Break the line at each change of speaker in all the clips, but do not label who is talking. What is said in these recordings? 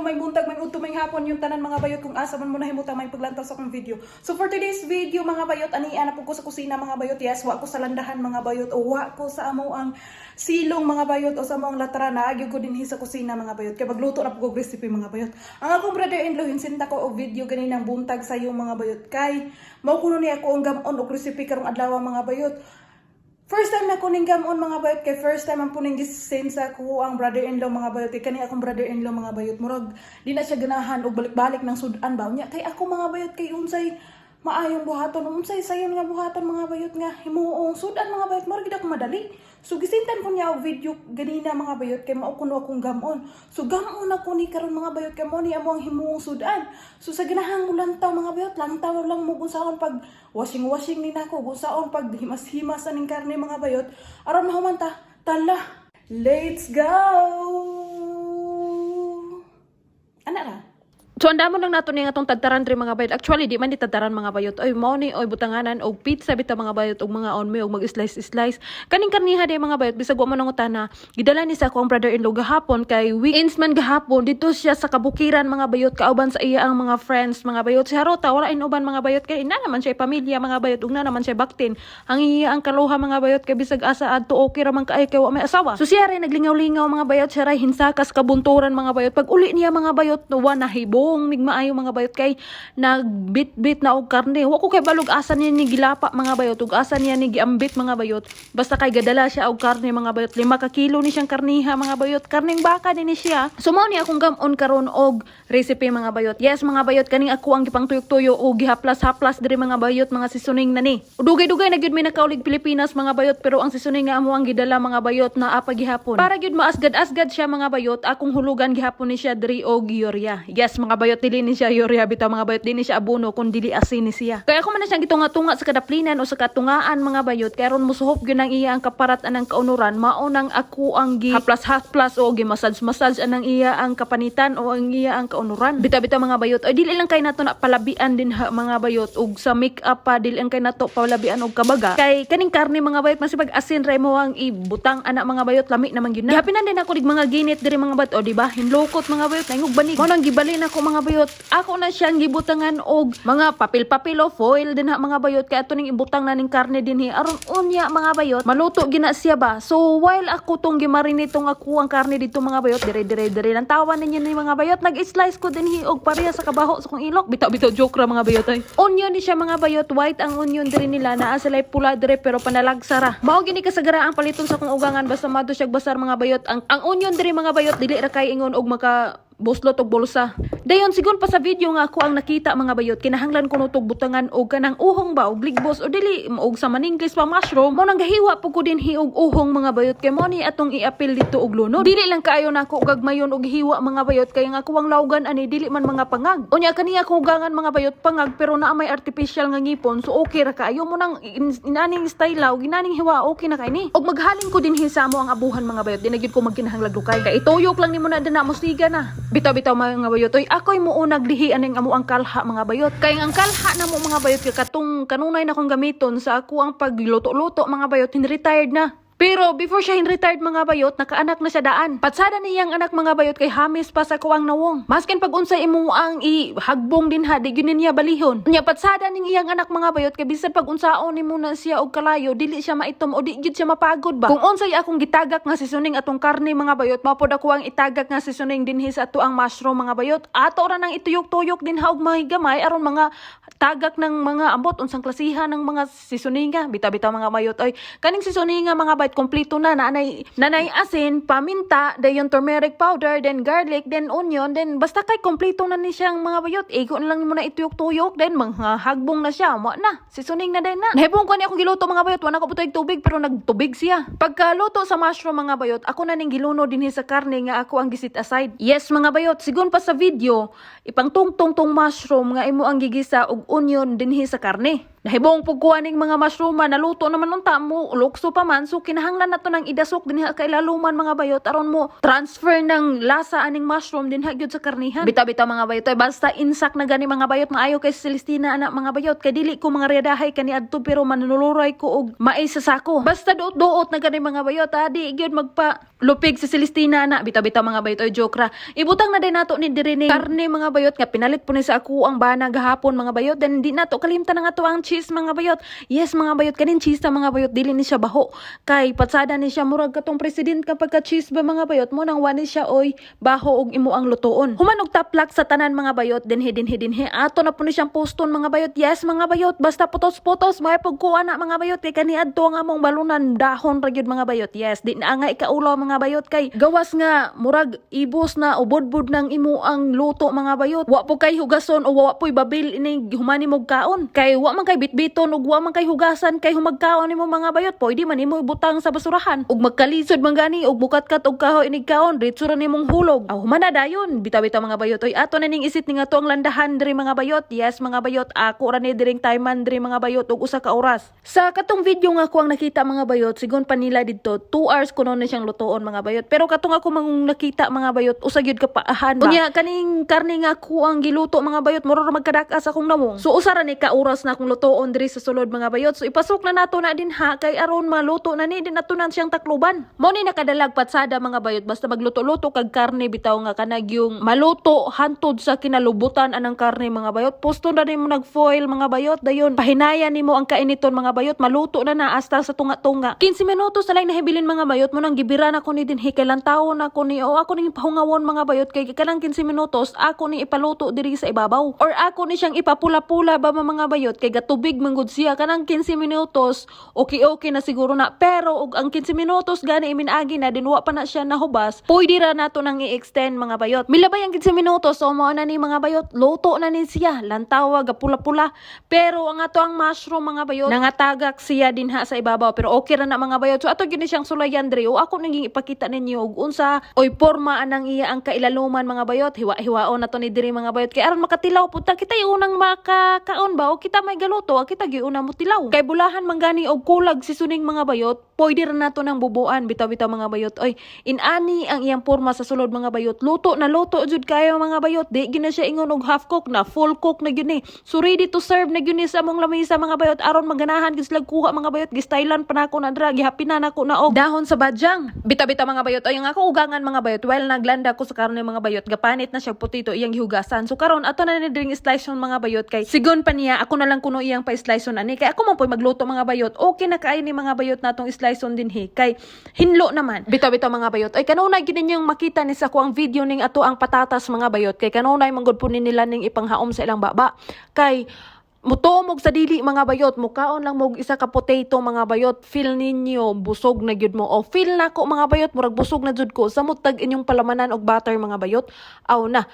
may buntag, may udto, may hapon yung tanan mga bayot kung asa man mo nahimutang may paglantaw sa akong video. So for today's video mga bayot, aniya na po ko sa kusina mga bayot. Yes, wa ko sa landahan mga bayot o wa ko sa amo ang silong mga bayot o sa amo ang latrana. Agyo ko dinhi sa kusina mga bayot. Kaya magluto na po ko recipe mga bayot. Ang akong brother-in-law hinsinta ko og video ganinang buntag sa yung mga bayot kay mao kuno ni ako ang gamon og recipe karong adlaw mga bayot. First time na ko ning gamon mga bayot kay first time ang puning gisin sa ko ang brother-in-law mga bayot kay kani akong brother-in-law mga bayot murag di na siya ganahan og balik-balik ng sudan ba nya kay ako mga bayot kay unsay maayong buhaton unsay sayon nga buhaton mga bayot nga himuong sudan mga bayot murag gid ako madali. So gisintan ko niya og video ganina mga bayot kay mao kuno akong gamon. So gamon ako ni karon mga bayot kay mo ni amo ang himuong sudan. So sa ganahang lantaw mga bayot lantaw lang mo unsaon pag washing ni nako unsaon pag himas-himas aning karne mga bayot aron mahumanta tala. Let's go. Ana ra.
So andamon lang nato ni atong tadtaran diri mga bayot. Actually di man di tadtaran mga bayot. Oy mao ni oy butanganan og pizza bitaw mga bayot og mga on me og mag-slice. Kaning karniha di mga bayot bisag wa mo nangutana. Gidala ni sa akong brother-in-law gahapon kay weekends man gahapon dito siya sa kabukiran mga bayot kauban sa iya ang mga friends mga bayot. Si Harota wala inuban mga bayot kay na naman siya pamilya mga bayot ug na naman siya baktin. Ang iya ang kaluha mga bayot kay bisag asa adto okay ra man kay wa may asawa. So siya ray naglingaw-lingaw mga bayot siya ray hinsakas kabunturan mga bayot. Pag uli niya mga bayot no wa nahibo mig maayo mga bayot kay nagbit-bit na og karne. Wa ko kay balog asa niya ni gilapa mga bayot ug asa niya ni giambit mga bayot. Basta kay gadala siya og karne mga bayot. 5 ka kilo ni siyang karniha mga bayot. Karneng baka din ni siya. So mao ni akong gamon karon og recipe mga bayot. Yes mga bayot kaning ako ang gipang tuyok-tuyo og gihaplas-haplas diri mga bayot mga seasoning na ni. Dugay-dugay na gyud may nakaulig Pilipinas mga bayot pero ang seasoning nga amo ang gidala mga bayot na apa gihapon. Para gyud maasgad-asgad siya mga bayot akong hulugan gihapon ni siya diri og urea. Yes mga bayot dili ni siya urea bitaw mga bayot dili siya abono kun dili asin ni siya. Kaya ako man na siyang gitunga-tunga sa kadaplinan o sa katungaan mga bayot kay aron musuhop gyud ang iya ang kaparat anang kaunuran mao nang ako ang gihaplas-haplas o gimassage anang iya ang kapanitan o ang iya ang kaunuran. Bitaw-bitaw mga bayot ay dili lang kay nato na palabian din ha, mga bayot ug sa make-up pa dili lang kay nato palabian og kabaga. Kay kaning karne mga bayot masibag asin ray mo ang ibutang ana mga bayot lami naman gyud na. Gihapinan din ako dig mga ginit diri mga bayot o di ba? Hinlukot mga bayot nangog banig. Mo nang gibalin ako mga bayot. Ako na siyang gibutangan og mga papel-papel o foil din ha mga bayot kay ato ning ibutang na ning karne dinhi aron unya mga bayot maluto gina siya ba. So while ako tong gimarinate tong ako ang karne dito mga bayot dire lang tawan ninyo ni mga bayot nag-slice ko dinhi og pareha sa kabaho sa kong ilok bitaw joke ra mga bayot ay. Onion ni siya mga bayot white ang onion diri nila naa sila pula dire pero panalagsa ra. Mao gini kasagara ang paliton sa kong ugangan basta mado siya basar mga bayot ang onion diri mga bayot dili ra kay ingon og maka buslot og bulsa. Dayon sigon pa sa video nga ako ang nakita mga bayot kinahanglan ko nutog butangan og kanang uhong ba og ligbos o dili og sa maningles pa mushroom mo nang gahiwa pud ko din hiog uhong mga bayot kay mo ni atong iapil dito og lunod. Dili lang kaayo nako gagmayon og hiwa mga bayot kay nga kuwang lawgan ani dili man mga pangag. Unya kaniya ko ugangan mga bayot pangag pero naa may artificial nga ngipon so okay ra kaayo mo nang inaning style law ginaning hiwa okay na kay ni. Og maghalin ko din hisamo ang abuhan mga bayot di na gyud ko magkinahanglan dukay kay ituyok lang nimo na dina mo siga na. Bitaw-bitaw mga bayot oy ako'y muunag lihi aning amo ang kalha mga bayot kay ang kalha na mo mga bayot kay katong kanunay na kong gamiton sa ako ang pagluto-luto mga bayot retired na. Pero before siya retired mga bayot, nakaanak na siya daan. Patsada niyang anak mga bayot kay hamis pa sa kuwang nawong. Maskin pag unsay imo ang ihagbong din ha, di gyud niya balihon. Nya patsada ning iyang anak mga bayot kay bisan pag unsaon nimo na siya og kalayo, dili siya maitom o di gyud siya mapagod ba. Kung unsay akong gitagak nga seasoning atong karne mga bayot, mapod ako ang itagak nga seasoning dinhi sa ato ang mushroom mga bayot. Ato ra nang ituyok-tuyok din ha og mahigamay aron mga tagak ng mga ambot unsang klasihan ng mga seasoninga. Bitaw-bitaw mga bayot oy. Kaning seasoninga mga bayot kompleto na nanay asin, paminta, dayon turmeric powder, then garlic, then onion, then basta kay kompleto na ni siyang mga bayot. Igo na lang mo na ituyok-tuyok, then mga hagbong na siya. Mo na, seasoning na din na. Nahibong ko ni ako giluto mga bayot, wala ko butog tubig pero nagtubig siya. Pagkaluto sa mushroom mga bayot, ako na ning giluno dinhi sa karne nga ako ang gisit aside. Yes mga bayot, sigon pa sa video, ipang tungtong tong mushroom nga imo ang gigisa og onion dinhi sa karne. Nahibong pugkuaning mga mushroom naluto naman unta mo lukso pa man so kinahanglan nato nang idasok dinha kay laluman mga bayot aron mo transfer ng lasa aning mushroom dinha gyud sa karnihan. Bita-bita mga bayot ay basta insak na gani mga bayot maayo kay Celestina anak mga bayot kay dili ko mga redahay kani adto pero manuluray ko og mais sa sako. Basta duot-duot na gani mga bayot di gyud magpa lupig si Celestina anak. Bita-bita mga bayot ay joke ra. Ibutang na din nato ni diri ni karne mga bayot nga pinalit po ni sa ako ang bana gahapon mga bayot then di nato kalimtan nga to ang cheese mga bayot. Yes mga bayot kanin cheese ta mga bayot dili ni siya baho kay patsada ni siya murag katong president kapag ka cheese ba mga bayot mo nang wani siya oy baho og imo ang lutoon. Human og taplak sa tanan mga bayot dinhi ato na po ni siyang poston mga bayot. Yes mga bayot basta putos-putos may pagkuha na mga bayot kay kani adto nga mong balunan dahon ra gyud mga bayot. Yes di na nga ikaulo mga bayot kay gawas nga murag ibos na ubod-bod ng imo ang luto mga bayot. Wa po kay hugason o wa po'y babil ini humani mog kaon kay wa man kay bitbiton ug wa man kay hugasan kay humagkaon nimo mga bayot pwede man nimo ibutang sa basurahan ug magkalisod man gani ug bukat-kat og kahoy inig kaon diretso ra nimong hulog. Humana dayon bitaw-bitaw mga bayot oy ato na ning isit ni nga to ang landahan diri mga bayot. Yes mga bayot ako ra ni diring timeman diri mga bayot og usa ka oras. Sa katong video nga ko ang nakita mga bayot sigon pa nila didto 2 hours kuno na siyang lutoon mga bayot pero katong ako mang nakita mga bayot usa gyud ka paahan ba. Unya kaning karne nga ko ang giluto mga bayot mura ra magkadak-as akong namong. So usa ra ni ka oras na akong lutoon diri sa sulod mga bayot. So ipasok na nato na din ha kay aron maluto na ni din nato na siyang takluban. Mo ni nakadalag patsada mga bayot basta magluto-luto kag karne bitaw nga kanag yung maluto hantod sa kinalubutan anang karne mga bayot. Posto na nimo nagfoil mga bayot dayon pahinayan nimo ang kainiton mga bayot maluto na hasta sa tunga-tunga. 15 minutos na lang nahibilin mga bayot mo nang gibiran ako ni din hikalan taon ako ni o ako ning pahungawon mga bayot kay kanang 15 minutos ako ni ipaluto diri sa ibabaw or ako ni siyang ipapula-pula ba mga bayot kay gatubig manggod siya kanang 15 minutos okay na siguro na pero og ang 15 minutos gani iminagi na dinwa pa na siya nahubas pwede ra nato nang i-extend mga bayot. Milabay ang 15 minutos so mao na ni mga bayot luto na ni siya lantawa gapula-pula pero ang ato ang mushroom mga bayot nangatagak siya dinha sa ibabaw pero okay ra na mga bayot. So ato gyud ni siyang sulayan diri o ako naging ipakita ninyo og unsa oy porma anang iya ang kailaluman mga bayot. Hiwa-hiwaon na to ni diri mga bayot kay aron makatilaw puta kita unang makakaon ba o kita may galuto kita giuna mo tilaw kay bulahan manggani og kulag si suning mga bayot pwede ra nato nang bubuan bitaw-bitaw mga bayot. Oy inani ang iyang porma sa sulod mga bayot luto na luto jud kayo mga bayot di gina siya ingon og half cook na full cook na gyud ni. So ready to serve na gyud ni sa among lamesa mga bayot aron maganahan gid sila kuha mga bayot gistylan pa nako na dra gihapinan nako na og dahon sa badyang. Bitaw-bitaw mga bayot ay ang ako ugangan mga bayot while naglanda ko sa karne mga bayot gapanit na siya putito iyang gihugasan. So karon ato na ni dring slice mga bayot kay sigon pa niya ako na lang kuno iyang pa slice ani kay ako man poy magluto mga bayot okay na kay ni mga bayot natong slice din he kay hinlo naman. Bitaw-bitaw mga bayot ay kanunay gid ninyong makita ni sa ko ang video ning ato ang patatas mga bayot kay kanunay manggod po nila ning ipanghaom sa ilang baba kay mutumog sa dili mga bayot mukaon lang mog isa ka potato mga bayot feel ninyo busog na gyud mo o feel nako mga bayot murag busog na jud ko samot tag inyong palamanan og butter mga bayot aw na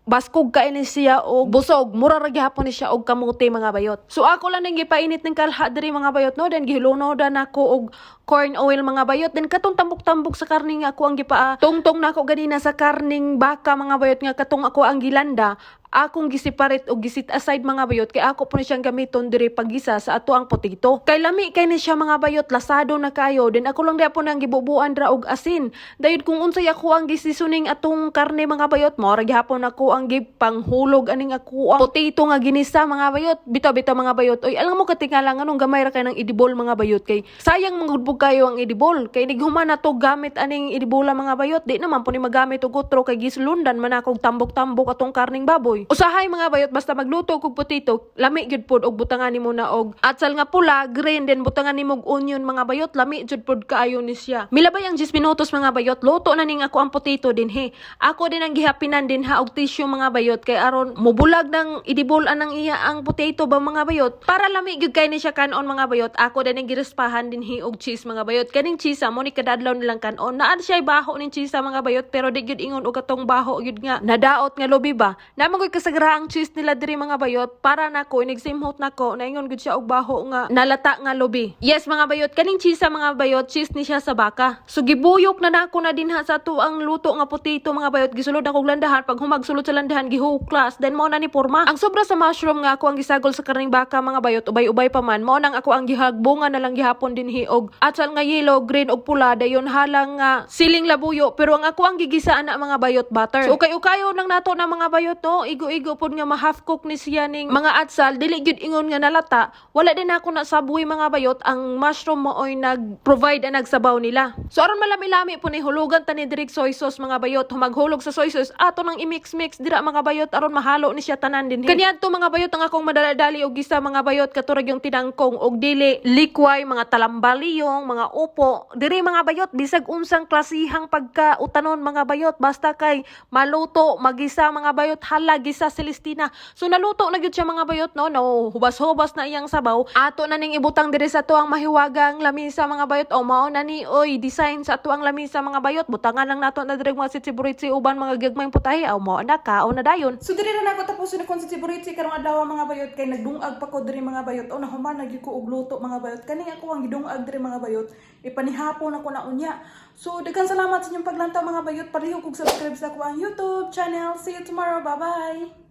baskog kainin siya og busog mura ra gyapon ni siya og kamote mga bayot. So ako lang ning gipainit ning kalha diri mga bayot no then gihilunodan nako og corn oil mga bayot then katong tambok-tambok sa karne nga ako ang tungtong nako ganina sa karning baka mga bayot nga katong ako ang gilanda akong gisiparate o gisit aside mga bayot kay ako po ni siyang gamiton diri pagisa sa ato ang potato kay lami kay ni siya mga bayot lasado na kayo then ako lang di po nang gibubuan ra og asin dayon kung unsay ako ang gisisuning atong karne mga bayot mo ra gihapon ako ang gipanghulog aning ako ang potato nga ginisa mga bayot bitaw-bitaw mga bayot oy alam mo katingala nganong gamay ra kay nang edible mga bayot kay sayang manggudbog kayo ang edible kay nighuman na to gamit aning edible mga bayot di naman po ni magamit og utro kay gisulundan man akong tambok-tambok atong karning baboy. Usahay mga bayot basta magluto og potato lami gyud pod og butangan nimo na og atsal nga pula green then butangan nimo og onion mga bayot lami jud pod kaayo ni siya. Milabay ang 10 minutos mga bayot luto na ning ako ang potato din he. Ako din ang gihapinan din ha og tissue mga bayot kay aron mubulag ng idibol anang iya ang potato ba mga bayot para lami gyud kay ni siya kanon mga bayot. Ako din ang girespahan din he og cheese mga bayot kaning cheese mo ni kadadlaw nilang kanon naa siya baho ning cheese mga bayot pero di gyud ingon og katong baho gyud nga nadaot nga lobi ba na ko'y kasagra ang cheese nila diri mga bayot para nako inigsimhot nako na ingon gud siya og baho nga nalata nga lubi. Yes mga bayot, kaning cheese sa mga bayot, cheese ni siya sa baka. So gibuyok na nako na dinha sa to ang luto nga potato mga bayot, gisulod na kog landahan, pag humagsulod sa landahan gihuklas, then mo na ni porma. Ang sobra sa mushroom nga ako ang gisagol sa karning baka mga bayot, ubay-ubay pa man, mo nang ako ang gihagbunga na lang gihapon dinhi og atsal nga yellow, green og pula dayon halang nga siling labuyo, pero ang ako ang gigisaan na mga bayot butter. So ukay-ukayo nang nato na mga bayot no, igo-igo pod nga ma-half cook ni siya ning mga atsal, dili gyud ingon nga nalata. Wala din ako na sabuhi mga bayot, ang mushroom mo oy nag-provide ang nagsabaw nila. So aron malami-lami po ni hulugan ta ni direk soy sauce mga bayot, humaghulog sa soy sauce ato nang i-mix-mix dira mga bayot aron mahalo ni siya tanan din. Kaniadto mga bayot ang akong madaladali og gisa mga bayot, katurag yung tinangkong og dili likway, mga talambaliyong, mga upo. Diri mga bayot bisag unsang klasihang pagkautanon mga bayot, basta kay maluto, magisa mga bayot, hala gisa Celestina. So naluto na gyud siya mga bayot no, hubas-hubas na iyang sabaw. Ato na ning ibutang diri sa tuang mahiwagang lamisa mga bayot, o mao na ni oy design sa tuang lamisa mga bayot, butangan lang nato na diri mga sitsi-buritsi uban mga gagmayng putahe, o mao na ka o na dayon.
So diri na ako tapos na kon sa Tiburitsi karong adlaw mga bayot, kay nagdungag pa ko diri mga bayot. O nahuman na gyud ko og luto mga bayot. Kani ako ang gidungag diri mga bayot. Ipanihapon ako na unya. So daghan salamat sa inyong paglantaw mga bayot. Pareho kog subscribe sa ako ang YouTube channel. See you tomorrow. Bye-bye.